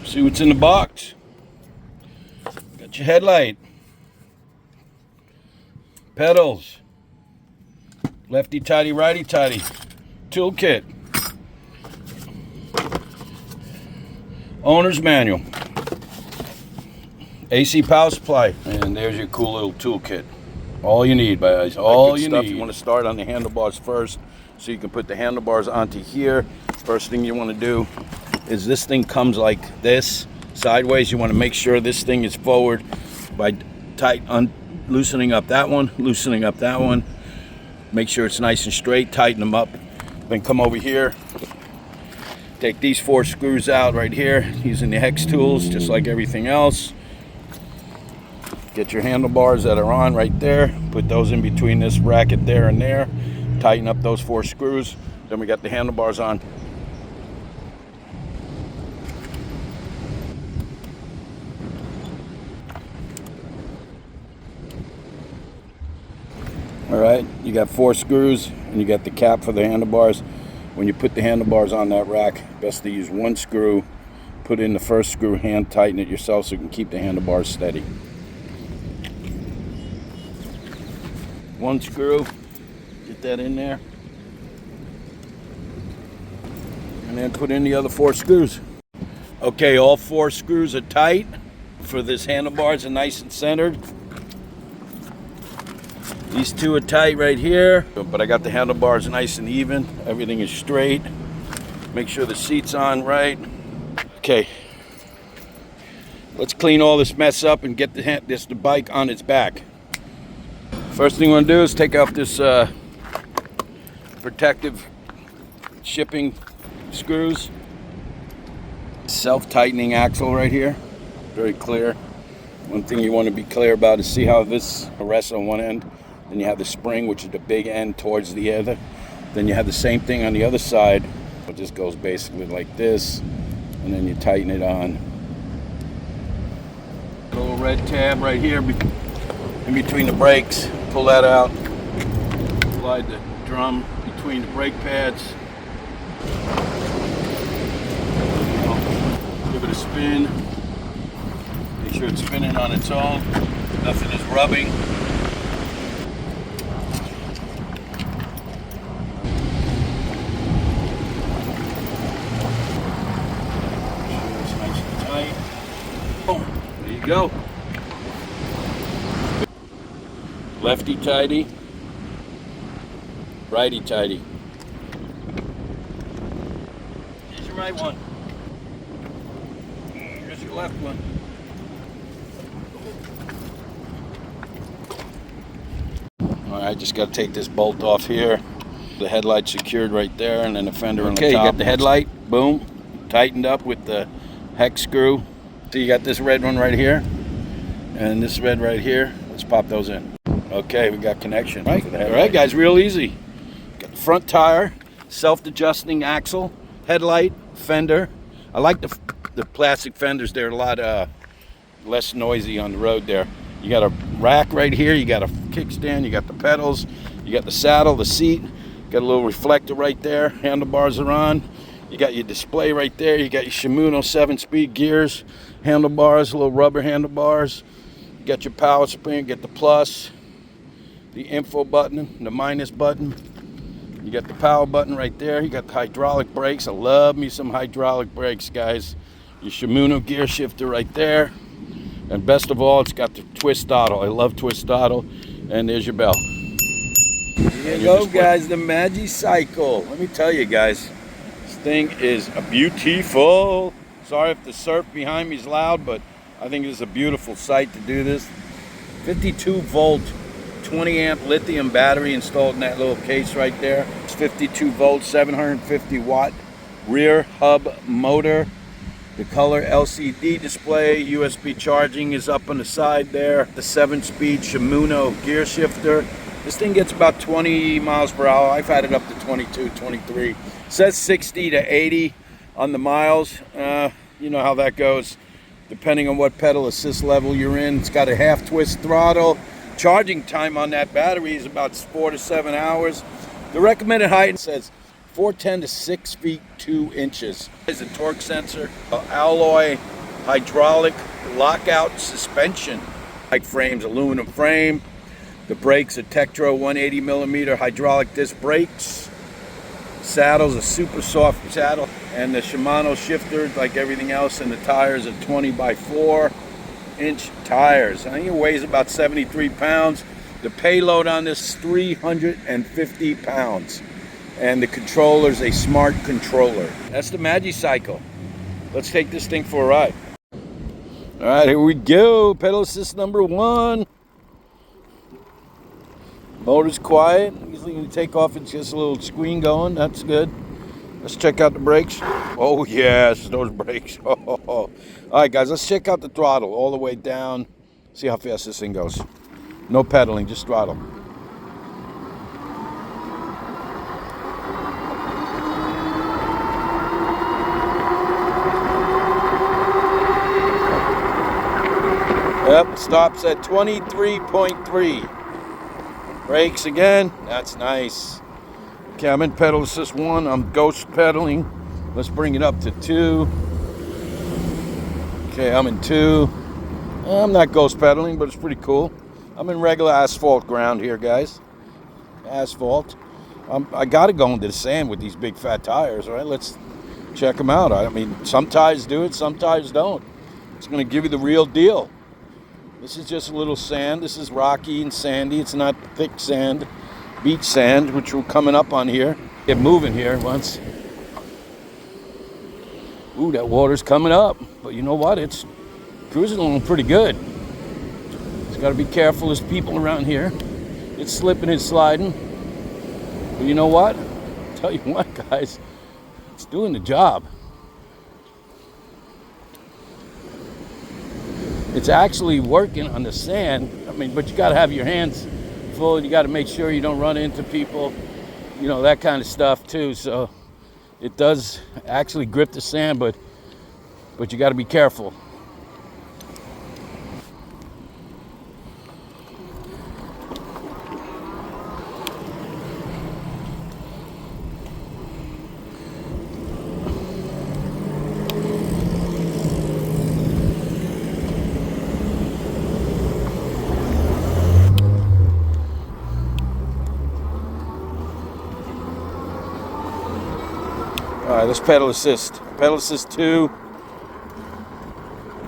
See what's in the box. Got your headlight, pedals, lefty tighty, righty tighty, toolkit, owner's manual, AC power supply, and there's your cool little toolkit. All you need, guys. All you need. You want to start on the handlebars first, so you can put the handlebars onto here. First thing you want to do is this thing comes like this, sideways. You want to make sure this thing is forward by loosening up that one, loosening up that one. Make sure it's nice and straight, tighten them up. Then come over here, take these 4 screws out right here using the hex tools, just like everything else. Get your handlebars that are on right there, put those in between this bracket there and there, tighten up those 4 screws. Then we got the handlebars on. All right, you got 4 screws and you got the cap for the handlebars. When you put the handlebars on that rack, best to use 1 screw, put in the first screw, hand tighten it yourself so you can keep the handlebars steady. 1 screw, get that in there, and then put in the other 4 screws. Okay, all 4 screws are tight for this handlebars, are nice and centered. These 2 are tight right here, but I got the handlebars nice and even. Everything is straight. Make sure the seat's on right. Okay, let's clean all this mess up and get the bike on its back. First thing we want to do is take off this protective shipping screws. Self-tightening axle right here, very clear. One thing you want to be clear about is see how this rests on one end. Then you have the spring, which is the big end towards the other. Then you have the same thing on the other side. It just goes basically like this, and then you tighten it on. Little red tab right here in between the brakes. Pull that out. Slide the drum between the brake pads. Give it a spin. Make sure it's spinning on its own. Nothing is rubbing. Go. Lefty tighty, righty tighty. Here's your right one. Here's your left one. All right, just got to take this bolt off here. The headlight secured right there, and then the fender on the top. Okay, you got the headlight, boom, tightened up with the hex screw. So you got this red one right here, and this red right here. Let's pop those in. Okay, we got connection. Right. All right, guys, real easy. Got the front tire, self-adjusting axle, headlight, fender. I like the plastic fenders. They're a lot less noisy on the road there. You got a rack right here. You got a kickstand. You got the pedals. You got the saddle, the seat. Got a little reflector right there. Handlebars are on. You got your display right there. You got your Shimano 7-speed gears, handlebars, little rubber handlebars. You got your power spring, get the plus, the info button, the minus button. You got the power button right there. You got the hydraulic brakes. I love me some hydraulic brakes, guys. Your Shimano gear shifter right there. And best of all, it's got the twist throttle. I love twist throttle. And there's your bell. There you go, guys, the Magicycle. Let me tell you, guys. Thing is beautiful. Sorry if the surf behind me is loud, but I think it's a beautiful sight to do this. 52 volt 20 amp lithium battery installed in that little case right there. It's 52 volt 750 watt rear hub motor. The color LCD display, USB charging is up on the side there. The 7-speed Shimano gear shifter. This thing gets about 20 miles per hour. I've had it up to 22, 23. It says 60 to 80 on the miles. You You know how that goes. Depending on what pedal assist level you're in, it's got a half twist throttle. Charging time on that battery is about 4 to 7 hours. The recommended height says 410 to 6 feet 2 inches. There's a torque sensor, alloy, hydraulic, lockout suspension. Like frames, aluminum frame. The brakes are Tektro 180 millimeter hydraulic disc brakes. Saddle's a super soft saddle, and the Shimano shifter, like everything else, and the tires are 20 by 4 inch tires. I think it weighs about 73 pounds. The payload on this is 350 pounds. And the controller's a smart controller. That's the Magicycle. Let's take this thing for a ride. All right, here we go. Pedal assist number 1. Motor's quiet. Usually when you take off, it's just a little screen going. That's good. Let's check out the brakes. Oh, yes, those brakes. Oh. All right, guys, let's check out the throttle all the way down. See how fast this thing goes. No pedaling, just throttle. Yep, stops at 23.3. Brakes again, that's nice. Okay, I'm in pedal assist 1, I'm ghost pedaling. Let's bring it up to 2. Okay, I'm in 2. I'm not ghost pedaling, but it's pretty cool. I'm in regular asphalt ground here, guys. Asphalt. I gotta go into the sand with these big fat tires, all right? Let's check them out. I mean, some tires do it, some tires don't. It's gonna give you the real deal. This is just a little sand. This is rocky and sandy. It's not thick sand, beach sand, which we're coming up on here. Get moving here once. Ooh, that water's coming up. But you know what? It's cruising along pretty good. Just got to be careful. There's people around here. It's slipping and sliding. But you know what? I'll tell you what, guys. It's doing the job. It's actually working on the sand. I mean, but you got to have your hands full. You got to make sure you don't run into people, you know, that kind of stuff too. So it does actually grip the sand, but you got to be careful. All right, let's pedal assist. Pedal assist 2.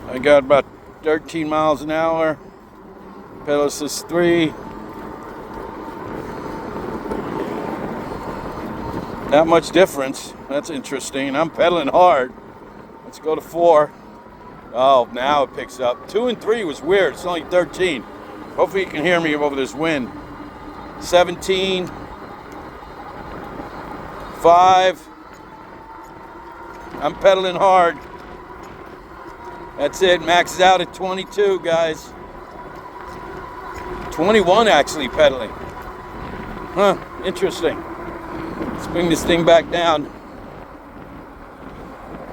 I got about 13 miles an hour. Pedal assist 3. Not much difference. That's interesting. And I'm pedaling hard. Let's go to 4. Oh, now it picks up. 2 and 3 was weird. It's only 13. Hopefully you can hear me over this wind. 17. 5. I'm pedaling hard. That's it. Maxes out at 22, guys. 21 actually pedaling. Huh, interesting. Let's bring this thing back down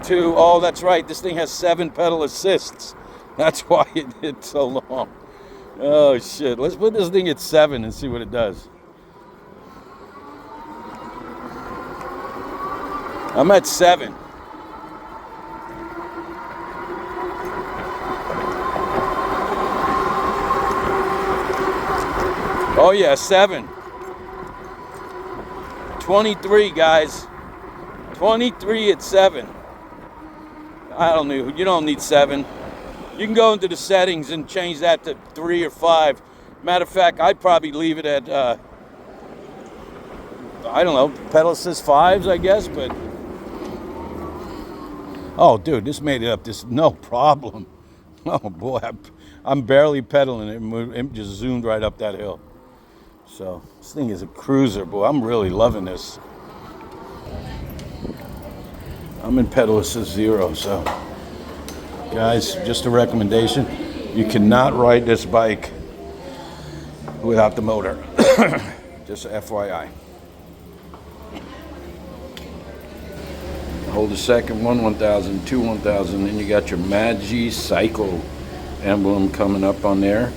to, oh, that's right. This thing has 7 pedal assists. That's why it did so long. Oh, shit. Let's put this thing at 7 and see what it does. I'm at 7. Oh yeah, 7. 23, guys. 23 at 7. I don't know. You don't need 7. You can go into the settings and change that to 3 or 5. Matter of fact, I'd probably leave it at, I don't know, pedal assist 5s, I guess, but... Oh, dude, this made it up. This no problem. Oh, boy, I'm barely pedaling. It just zoomed right up that hill. So this thing is a cruiser, boy. I'm really loving this. I'm in pedal assist 0, so guys, just a recommendation. You cannot ride this bike without the motor. Just FYI. Hold the second one, 1000, two 1000. Then you got your Magicycle emblem coming up on there.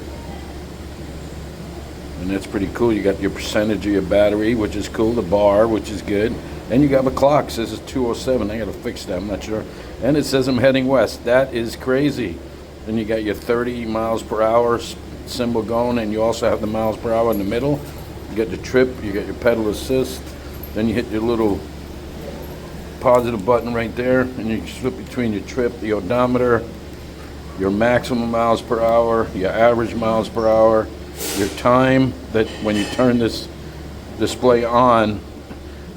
And that's pretty cool. You got your percentage of your battery, which is cool. The bar, which is good. And you got the clock. It says it's 2:07. I got to fix that. I'm not sure. And it says I'm heading west. That is crazy. Then you got your 30 miles per hour symbol going, and you also have the miles per hour in the middle. You got the trip. You got your pedal assist. Then you hit your little positive button right there, and you flip between your trip, the odometer, your maximum miles per hour, your average miles per hour, your time, that when you turn this display on,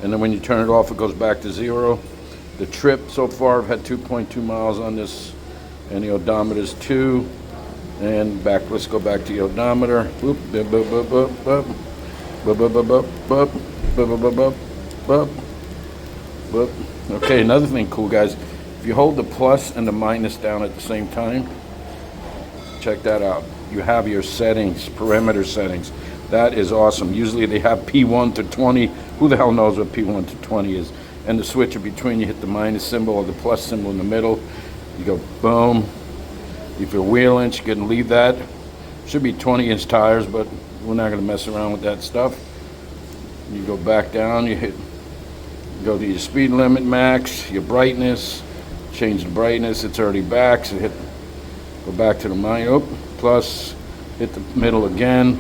and then when you turn it off, it goes back to 0. The trip so far, I've had 2.2 miles on this, and the odometer is 2. And back, let's go back to the odometer. Boop, boop, boop, boop, boop, boop, boop, boop, boop, boop, boop, boop, boop. Okay, another thing cool, guys. If you hold the plus and the minus down at the same time, check that out. You have your settings, parameter settings. That is awesome. Usually they have P1 to 20. Who the hell knows what P1 to 20 is? And the switch in between, you hit the minus symbol or the plus symbol in the middle. You go boom. If you're wheeling, you can leave that. Should be 20-inch tires, but we're not going to mess around with that stuff. You go back down, you go to your speed limit max, your brightness, change the brightness, it's already back, so go back to the minus, plus, hit the middle again,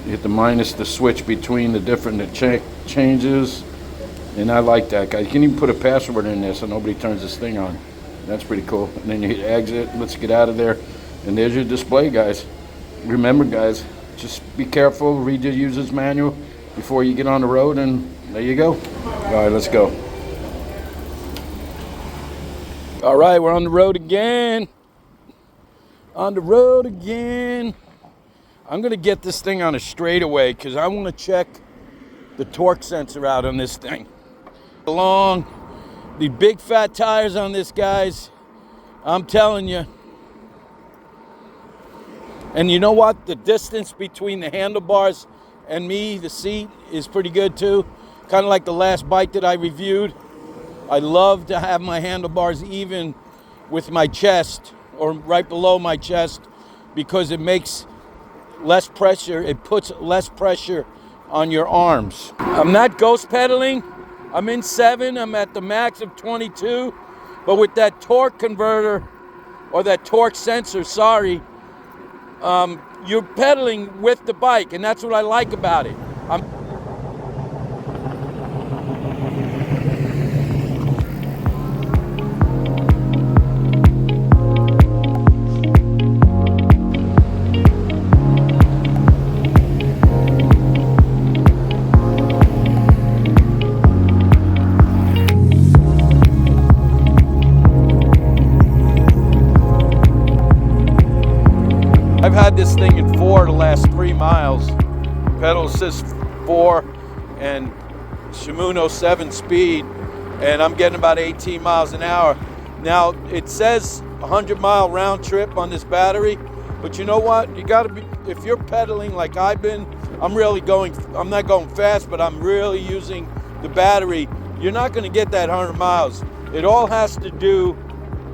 hit the minus, the switch between the different changes, and I like that, guys. You can even put a password in there so nobody turns this thing on. That's pretty cool. And then you hit exit, let's get out of there, and there's your display, guys. Remember, guys, just be careful, read your user's manual before you get on the road, and there you go. All right, let's go. All right, we're on the road again. On the road again. I'm gonna get this thing on a straightaway because I want to check the torque sensor out on this thing. Along the big fat tires on this, guys, I'm telling you. And you know what? The distance between the handlebars and me, the seat, is pretty good too. Kind of like the last bike that I reviewed. I love to have my handlebars even with my chest or right below my chest because it makes less pressure. It puts less pressure on your arms. I'm not ghost pedaling. I'm in 7. I'm at the max of 22. But with that torque converter or that torque sensor, you're pedaling with the bike, and that's what I like about it. I've had this thing in 4 the last 3 miles. Pedal assist 4 and Shimano 7 speed, and I'm getting about 18 miles an hour. Now it says 100-mile round trip on this battery, but you know what? You got to be, if you're pedaling like I've been, I'm not going fast, but I'm really using the battery. You're not going to get that 100 miles. It all has to do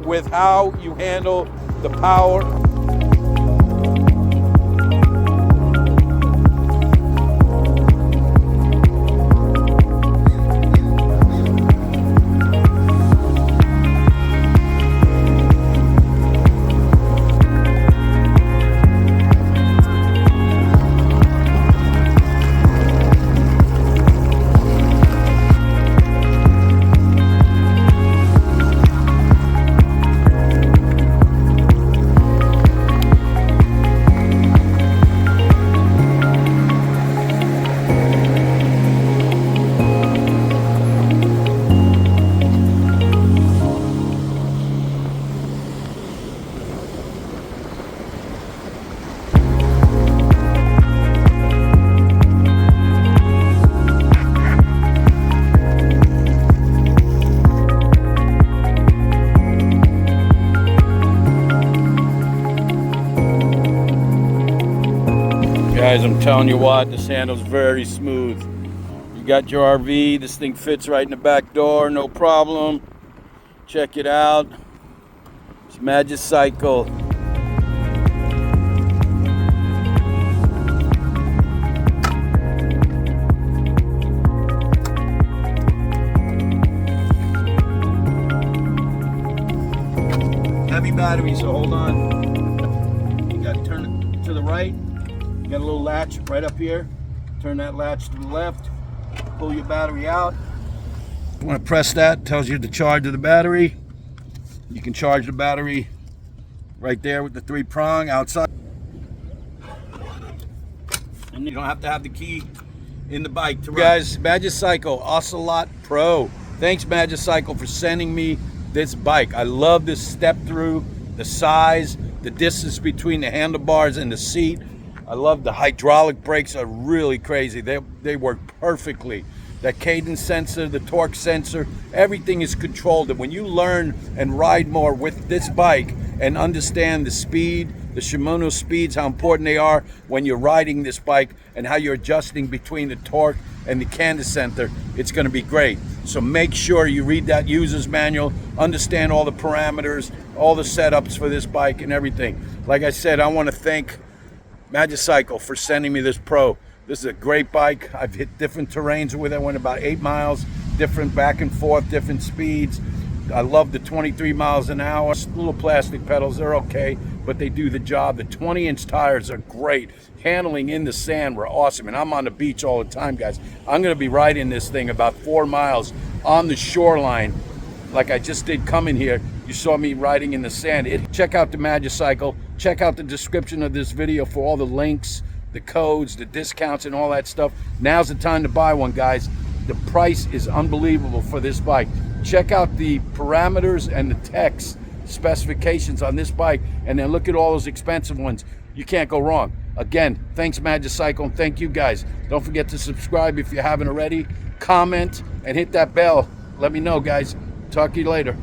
with how you handle the power. Guys, I'm telling you what, this handle's very smooth. You got your RV, this thing fits right in the back door, no problem. Check it out. It's Magicycle. Heavy battery, so hold on. You got to turn it to the right. You got a little latch right up here. Turn that latch to the left. Pull your battery out. You want to press that, tells you the charge of the battery. You can charge the battery right there with the 3-prong outside. And you don't have to have the key in the bike to run. Guys, Magicycle Ocelot Pro. Thanks Magicycle for sending me this bike. I love this step through, the size, the distance between the handlebars and the seat. I love the hydraulic brakes are really crazy. They work perfectly. That cadence sensor, the torque sensor, everything is controlled. And when you learn and ride more with this bike and understand the speed, the Shimano speeds, how important they are when you're riding this bike and how you're adjusting between the torque and the cadence sensor, it's going to be great. So make sure you read that user's manual, understand all the parameters, all the setups for this bike and everything. Like I said, I want to thank Magicycle for sending me this Pro. This is a great bike. I've hit different terrains with it. I went about 8 miles, different back and forth, different speeds. I love the 23 miles an hour. Little plastic pedals, they're okay, but they do the job. The 20-inch tires are great. Handling in the sand were awesome, and I'm on the beach all the time, guys. I'm gonna be riding this thing about 4 miles on the shoreline, like I just did coming here. You saw me riding in the sand. Check out the Magicycle. Check out the description of this video for all the links, the codes, the discounts, and all that stuff. Now's the time to buy one, guys. The price is unbelievable for this bike. Check out the parameters and the text specifications on this bike, and then look at all those expensive ones. You can't go wrong. Again, thanks Magicycle, and thank you guys. Don't forget to subscribe if you haven't already. Comment and hit that bell. Let me know, guys. Talk to you later.